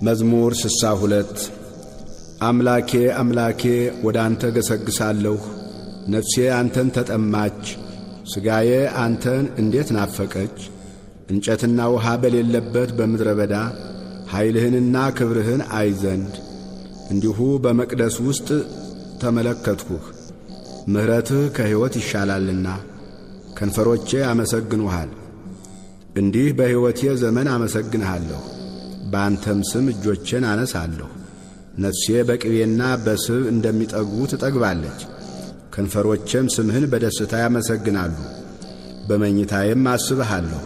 መዝሙር 62 አምላኬ አምላኬ ወደ አንተ ገሰግሳለሁ። ነፍሴ አንተን ተጠማች፣ ሥጋዬ አንተን እንዴት ናፈቀች። እንጨትና ውሃ በሌለበት በምድረ በዳ ኃይልህንና ክብርህን አይ ዘንድ እንዲሁ በመቅደስ ውስጥ ተመለከትሁህ። ምሕረትህ ከሕይወት ይሻላልና ከንፈሮቼ አመሰግኑሃል። እንዲህ በሕይወቴ ዘመን አመሰግንሃለሁ፣ በአንተም ስም እጆቼን አነሳለሁ። ነፍሴ በቅቤና በስብ እንደሚጠግቡ ትጠግባለች፣ ከንፈሮቼም ስምህን በደስታ ያመሰግናሉ። በመኝታዬም አስብሃለሁ፣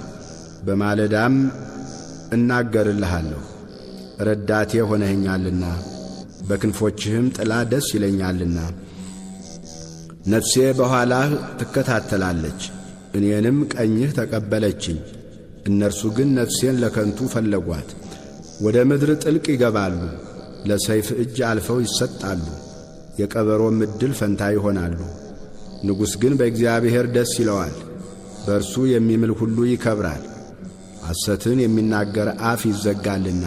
በማለዳም እናገርልሃለሁ። ረዳቴ ሆነኸኛልና በክንፎችህም ጥላ ደስ ይለኛልና። ነፍሴ በኋላህ ትከታተላለች፣ እኔንም ቀኝህ ተቀበለችኝ። እነርሱ ግን ነፍሴን ለከንቱ ፈለጓት፣ ወደ ምድር ጥልቅ ይገባሉ፣ ለሰይፍ እጅ አልፈው ይሰጣሉ፣ የቀበሮም ዕድል ፈንታ ይሆናሉ። ንጉሥ ግን በእግዚአብሔር ደስ ይለዋል፣ በእርሱ የሚምል ሁሉ ይከብራል። ሐሰትን የሚናገር አፍ ይዘጋልና